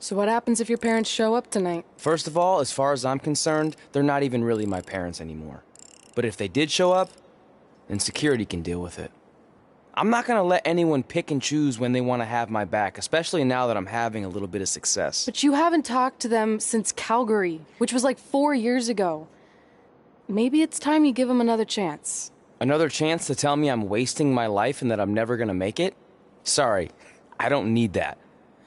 So what happens if your parents show up tonight? First of all, as far as I'm concerned, they're not even really my parents anymore. But if they did show up, then security can deal with it. I'm not gonna let anyone pick and choose when they want to have my back, especially now that I'm having a little bit of success. But you haven't talked to them since Calgary, which was like 4 years ago. Maybe it's time you give them another chance. Another chance to tell me I'm wasting my life and that I'm never gonna make it? Sorry, I don't need that.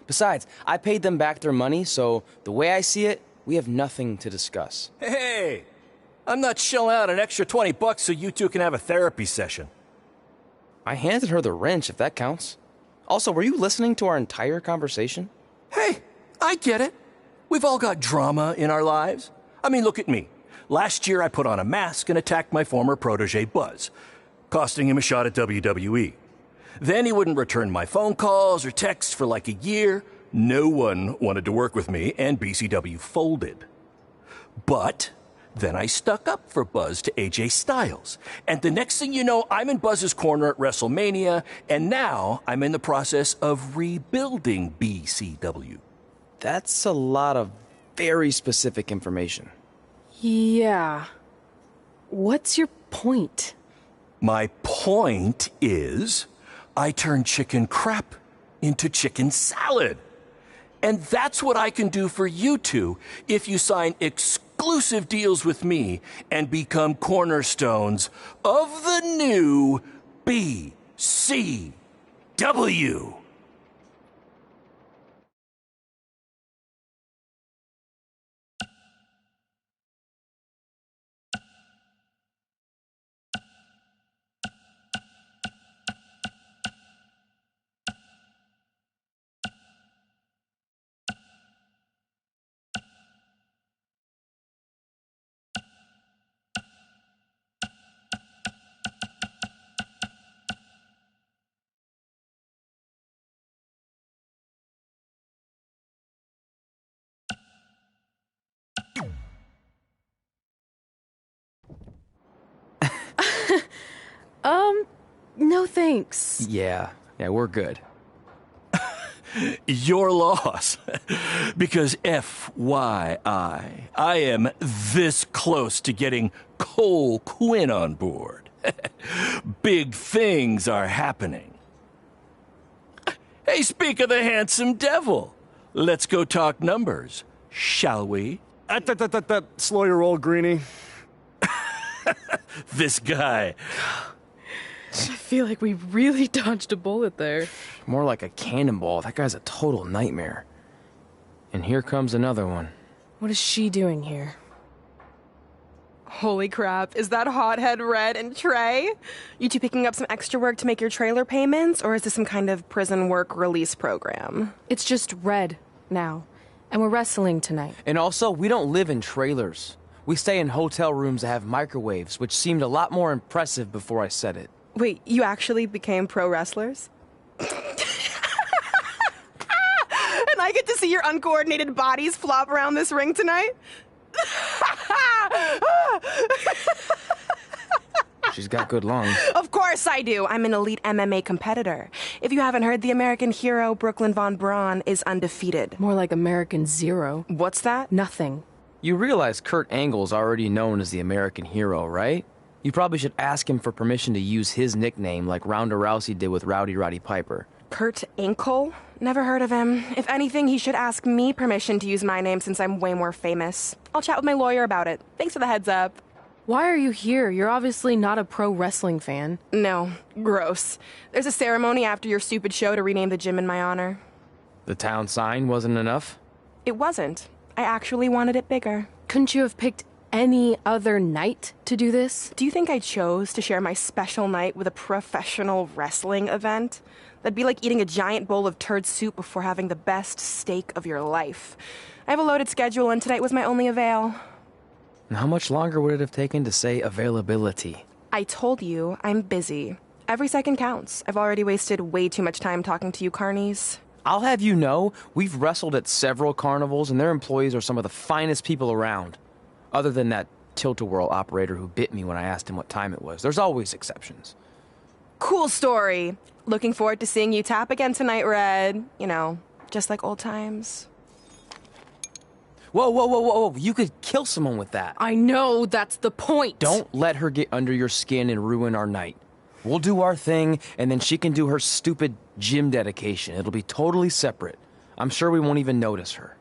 Besides, I paid them back their money, so the way I see it, we have nothing to discuss. Hey! I'm not shelling out an extra $20 so you two can have a therapy session. I handed her the wrench, if that counts. Also, were you listening to our entire conversation? Hey, I get it. We've all got drama in our lives. I mean, look at me. Last year I put on a mask and attacked my former protege Buzz, costing him a shot at WWE. Then he wouldn't return my phone calls or texts for like a year. No one wanted to work with me, and BCW folded. But then I stuck up for Buzz to AJ Styles. And the next thing you know, I'm in Buzz's corner at WrestleMania, and now I'm in the process of rebuilding BCW. That's a lot of very specific information. Yeah. What's your point? My point is, I turned chicken crap into chicken salad. And that's what I can do for you two if you sign exclusive deals with me and become cornerstones of the new BCW. No thanks. Yeah, we're good. Your loss. Because FYI, I am this close to getting Cole Quinn on board. Big things are happening. Hey, speak of the handsome devil. Let's go talk numbers, shall we? Slow your roll, Greenie. This guy. I feel like we really dodged a bullet there. More like a cannonball. That guy's a total nightmare. And here comes another one. What is she doing here? Holy crap, is that hothead Red and Trey? You two picking up some extra work to make your trailer payments, or is this some kind of prison work release program? It's just Red now, and we're wrestling tonight. And also, we don't live in trailers. We stay in hotel rooms that have microwaves, which seemed a lot more impressive before I said it. Wait, you actually became pro wrestlers? And I get to see your uncoordinated bodies flop around this ring tonight? She's got good lungs. Of course I do. I'm an elite MMA competitor. If you haven't heard, the American hero, Brooklyn Von Braun, is undefeated. More like American Zero. What's that? Nothing. You realize Kurt Angle's already known as the American hero, right? You probably should ask him for permission to use his nickname like Ronda Rousey did with Rowdy Roddy Piper. Kurt Angle? Never heard of him. If anything, he should ask me permission to use my name since I'm way more famous. I'll chat with my lawyer about it. Thanks for the heads up. Why are you here? You're obviously not a pro wrestling fan. No, gross. There's a ceremony after your stupid show to rename the gym in my honor. The town sign wasn't enough? It wasn't. I actually wanted it bigger. Couldn't you have picked any other night to do this? Do you think I chose to share my special night with a professional wrestling event? That'd be like eating a giant bowl of turd soup before having the best steak of your life. I have a loaded schedule, and tonight was my only avail. And how much longer would it have taken to say availability? I told you, I'm busy. Every second counts. I've already wasted way too much time talking to you carnies. I'll have you know, we've wrestled at several carnivals, and their employees are some of the finest people around. Other than that tilt-a-whirl operator who bit me when I asked him what time it was. There's always exceptions. Cool story. Looking forward to seeing you tap again tonight, Red. You know, just like old times. Whoa, whoa, whoa, whoa, whoa. You could kill someone with that. I know, that's the point. Don't let her get under your skin and ruin our night. We'll do our thing, and then she can do her stupid gym dedication. It'll be totally separate. I'm sure we won't even notice her.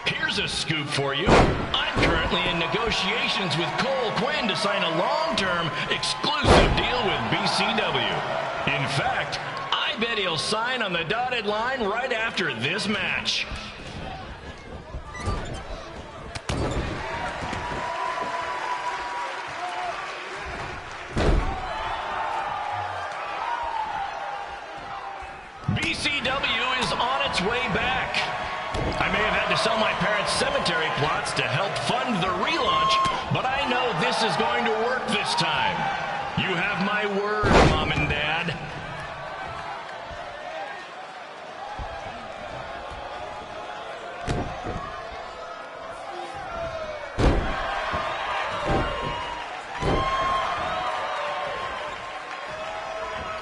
Here's a scoop for you. I'm currently in negotiations with Cole Quinn to sign a long-term, exclusive deal with BCW. In fact, I bet he'll sign on the dotted line right after this match. BCW is on its way back. I may have had to sell my parents' cemetery plots to help fund the relaunch, but I know this is going to work this time. You have my word, Mom and Dad.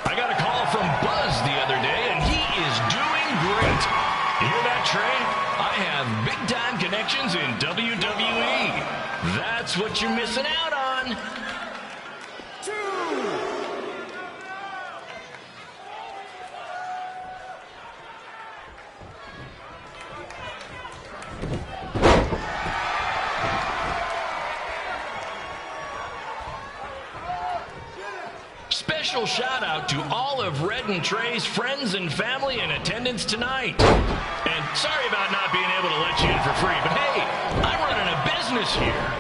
I got a call from Buzz the other day, and he is doing great. You hear that, Trey? I have big-time connections in WWE. That's what you're missing out on. special shout out to all of Red and Trey's friends and family in attendance tonight. And sorry about not being able to let you in for free, but hey, I'm running a business here.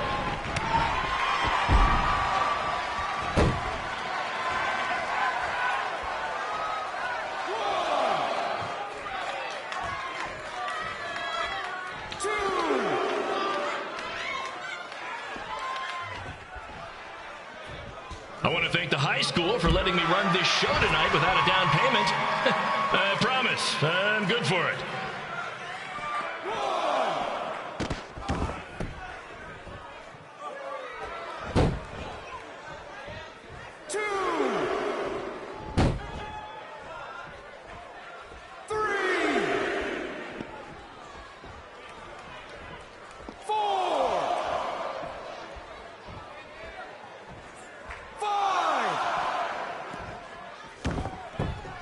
I want to thank the high school for letting me run this show tonight without a down payment. I promise, I'm good for it.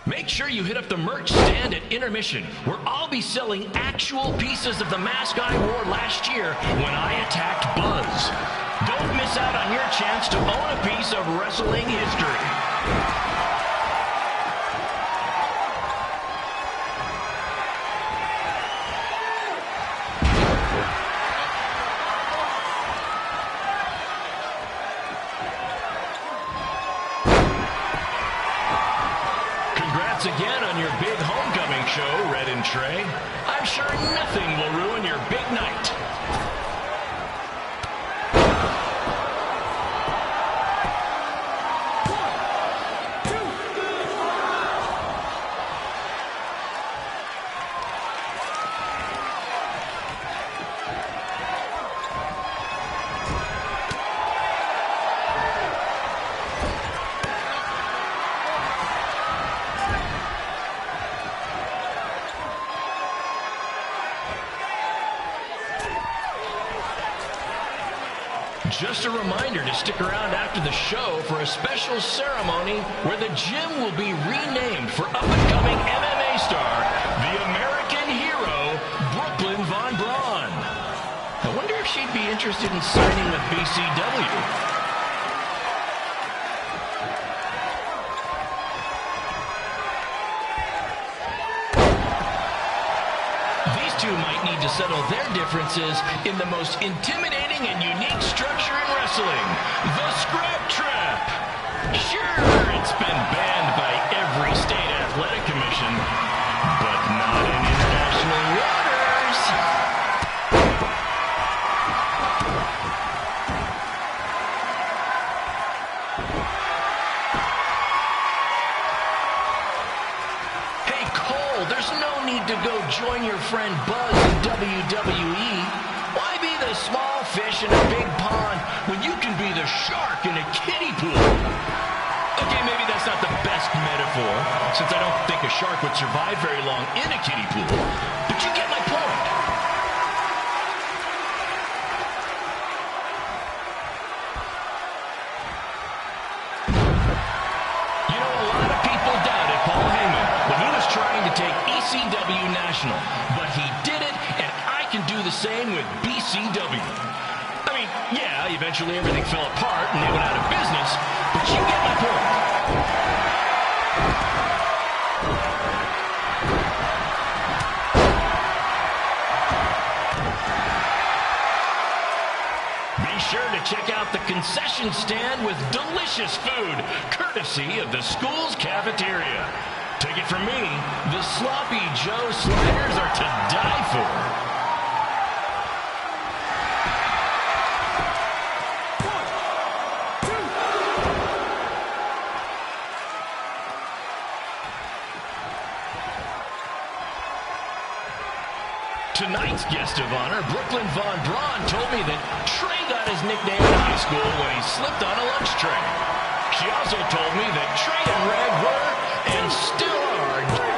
Make sure you hit up the merch stand at intermission, where I'll be selling actual pieces of the mask I wore last year when I attacked Buzz. Don't miss out on your chance to own a piece of wrestling history. Again on your big homecoming show, Red and Trey. I'm sure nothing will ruin your big night. Just a reminder to stick around after the show for a special ceremony where the gym will be renamed for up-and-coming MMA star, the American hero, Brooklyn Von Braun. I wonder if she'd be interested in signing with BCW. Might need to settle their differences in the most intimidating and unique structure in wrestling, the Scrap Trap. Sure, it's been banned by every state athletic commission, but not in international waters. Hey, Cole, there's no need to go join your friend Buzz in WWE. Why be the small fish in a big pond when you can be the shark in a kiddie pool? Okay, maybe that's not the best metaphor, since I don't think a shark would survive very long in a kiddie pool, but you get my point. You know, a lot of people doubted Paul Heyman when he was trying to take ECW National, but he did it, and I can do the same with BCW. I mean, yeah, eventually everything fell apart and they went out of business, but you get my point. Be sure to check out the concession stand with delicious food, courtesy of the school's cafeteria. Take it from me, the Sloppy Joe sliders are to die for. Tonight's guest of honor, Brooklyn Von Braun, told me that Trey got his nickname in high school when he slipped on a lunch tray. She also told me that Trey and Red were, and still are,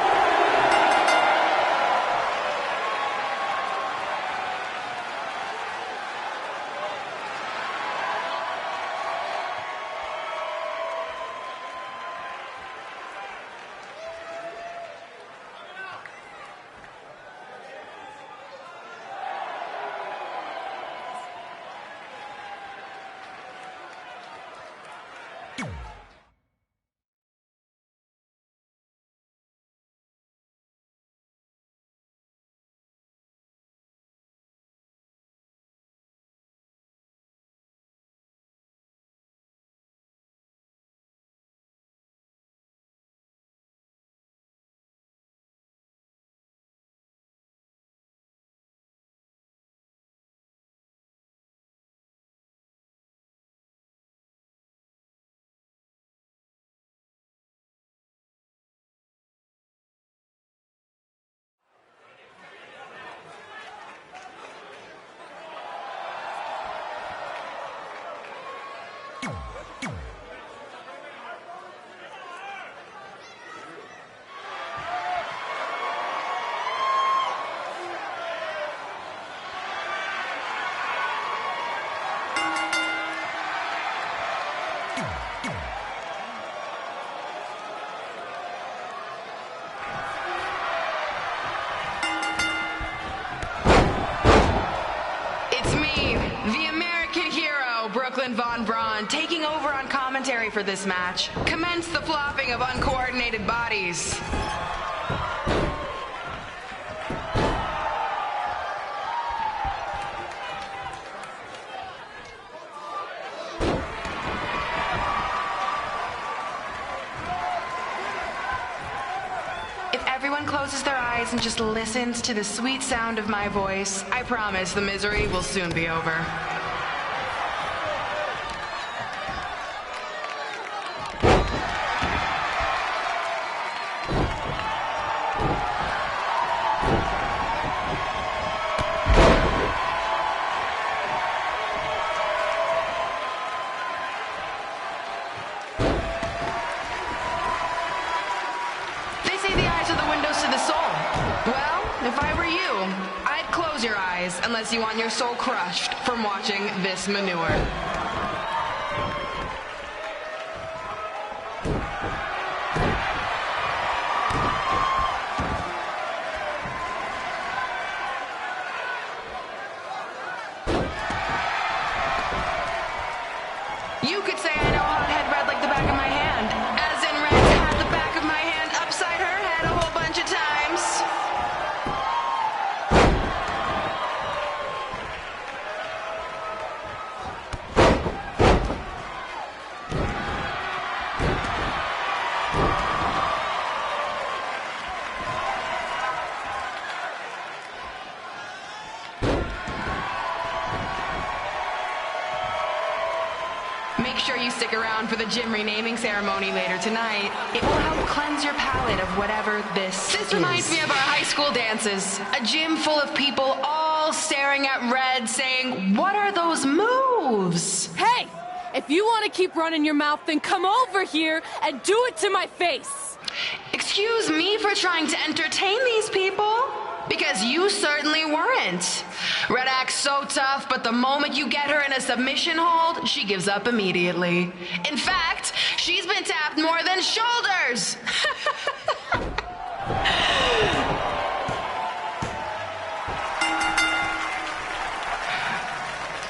Von Braun taking over on commentary for this match. Commence the flopping of uncoordinated bodies. If everyone closes their eyes and just listens to the sweet sound of my voice, I promise the misery will soon be over. Unless you want your soul crushed from watching this manure. You could say I know hothead red like the back of my hand, as in Red's had the back of my hand upside her head a whole bunch of times. Make sure you stick around for the gym renaming ceremony later tonight. It will help cleanse your palate of whatever this is. This reminds me of our high school dances. A gym full of people all staring at Red saying, "What are those moves?" Hey! If you want to keep running your mouth, then come over here and do it to my face! Excuse me for trying to entertain these people? Because you certainly weren't. Red acts so tough, but the moment you get her in a submission hold, she gives up immediately. In fact, she's been tapped more than shoulders.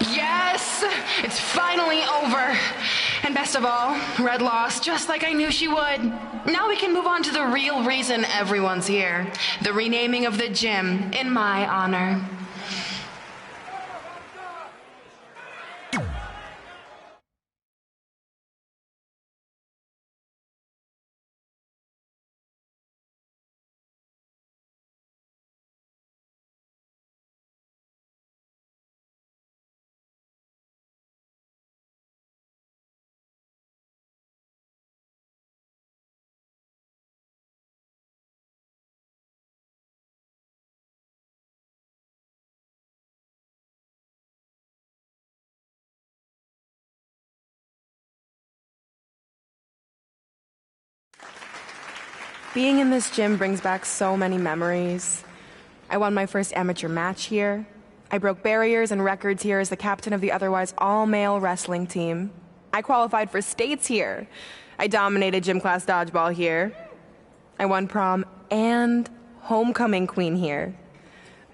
Yes, it's finally over. And best of all, Red lost just like I knew she would. Now we can move on to the real reason everyone's here. The renaming of the gym in my honor. Being in this gym brings back so many memories. I won my first amateur match here. I broke barriers and records here as the captain of the otherwise all-male wrestling team. I qualified for states here. I dominated gym class dodgeball here. I won prom and homecoming queen here.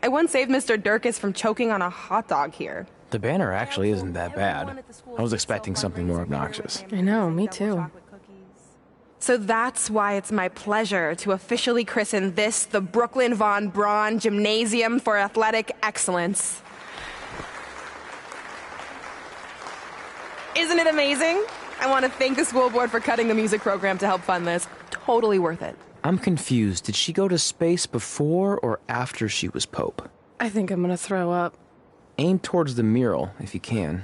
I once saved Mr. Durkis from choking on a hot dog here. The banner actually isn't that bad. I was expecting something more obnoxious. I know, me too. So that's why it's my pleasure to officially christen this the Brooklyn Von Braun Gymnasium for Athletic Excellence. Isn't it amazing? I want to thank the school board for cutting the music program to help fund this. Totally worth it. I'm confused. Did she go to space before or after she was Pope? I think I'm gonna throw up. Aim towards the mural, if you can.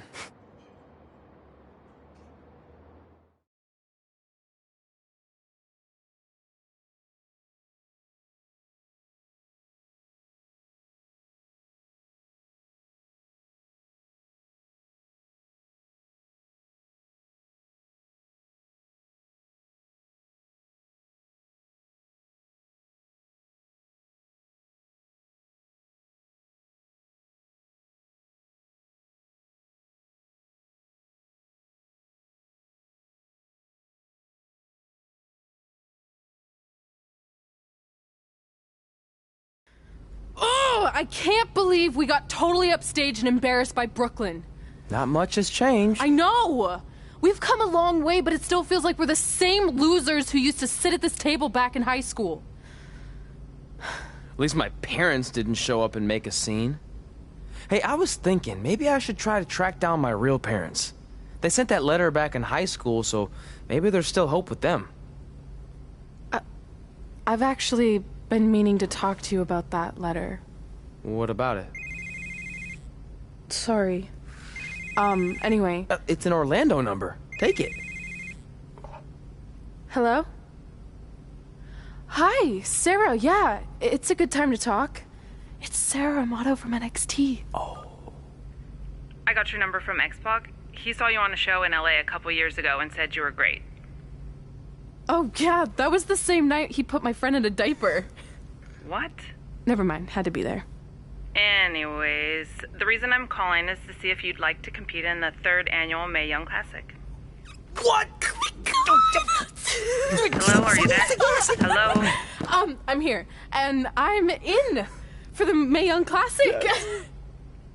I can't believe we got totally upstaged and embarrassed by Brooklyn. Not much has changed. I know! We've come a long way, but it still feels like we're the same losers who used to sit at this table back in high school. At least my parents didn't show up and make a scene. Hey, I was thinking, maybe I should try to track down my real parents. They sent that letter back in high school, so maybe there's still hope with them. I've actually been meaning to talk to you about that letter. What about it? Sorry. Anyway. It's an Orlando number. Take it. Hello? Hi, Sarah, yeah. It's a good time to talk. It's Sarah Amato from NXT. Oh. I got your number from Xbox. He saw you on a show in LA a couple years ago and said you were great. Oh, yeah, that was the same night he put my friend in a diaper. What? Never mind, had to be there. Anyways, the reason I'm calling is to see if you'd like to compete in the 3rd annual Mae Young Classic. What? Hello, are you there? Hello? I'm here, and I'm in for the Mae Young Classic.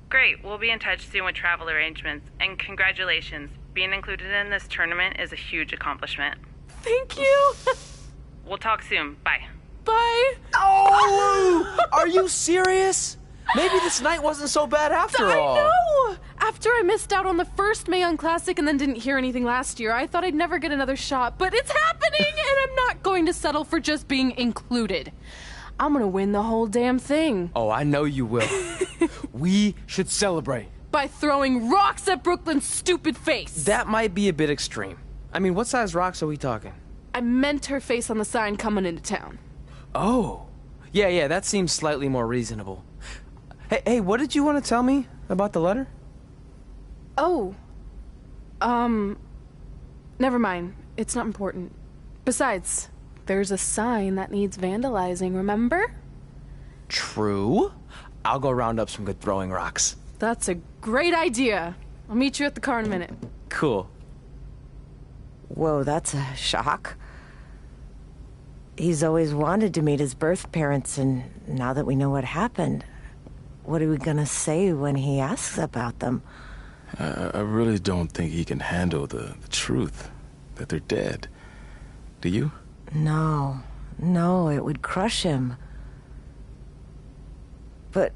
Great, we'll be in touch soon with travel arrangements, and congratulations. Being included in this tournament is a huge accomplishment. Thank you. We'll talk soon. Bye. Bye. Oh! Are you serious? Maybe this night wasn't so bad after all. I know! After I missed out on the first Mae Young Classic and then didn't hear anything last year, I thought I'd never get another shot, but it's happening, and I'm not going to settle for just being included. I'm gonna win the whole damn thing. Oh, I know you will. We should celebrate. By throwing rocks at Brooklyn's stupid face. That might be a bit extreme. I mean, what size rocks are we talking? I meant her face on the sign coming into town. Oh. Yeah, that seems slightly more reasonable. Hey, what did you want to tell me about the letter? Oh. Never mind. It's not important. Besides, there's a sign that needs vandalizing, remember? True. I'll go round up some good throwing rocks. That's a great idea. I'll meet you at the car in a minute. Cool. Whoa, that's a shock. He's always wanted to meet his birth parents, and now that we know what happened, what are we gonna say when he asks about them? I really don't think he can handle the truth, that they're dead. Do you? No, it would crush him. But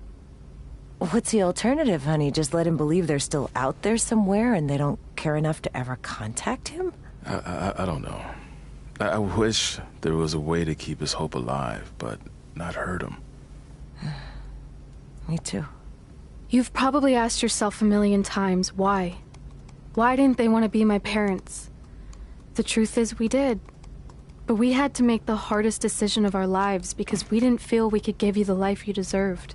what's the alternative, honey? Just let him believe they're still out there somewhere and they don't care enough to ever contact him? I don't know. I wish there was a way to keep his hope alive, but not hurt him. Me too. You've probably asked yourself a million times, why? Why didn't they want to be my parents? The truth is, we did. But we had to make the hardest decision of our lives because we didn't feel we could give you the life you deserved.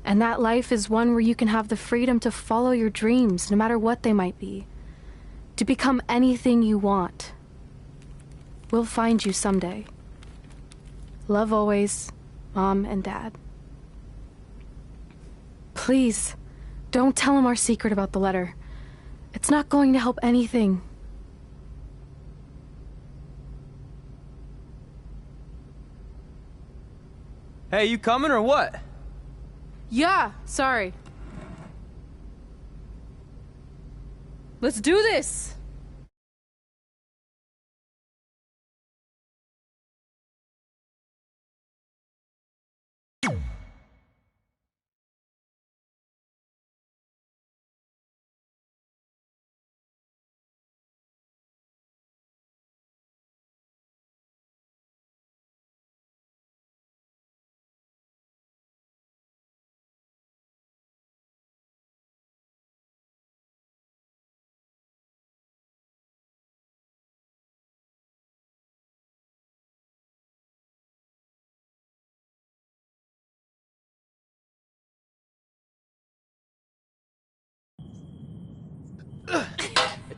And that life is one where you can have the freedom to follow your dreams, no matter what they might be. To become anything you want. We'll find you someday. Love always, Mom and Dad. Please, don't tell him our secret about the letter. It's not going to help anything. Hey, you coming or what? Yeah, sorry. Let's do this!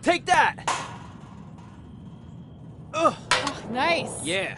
Take that! Oh, nice! Yeah.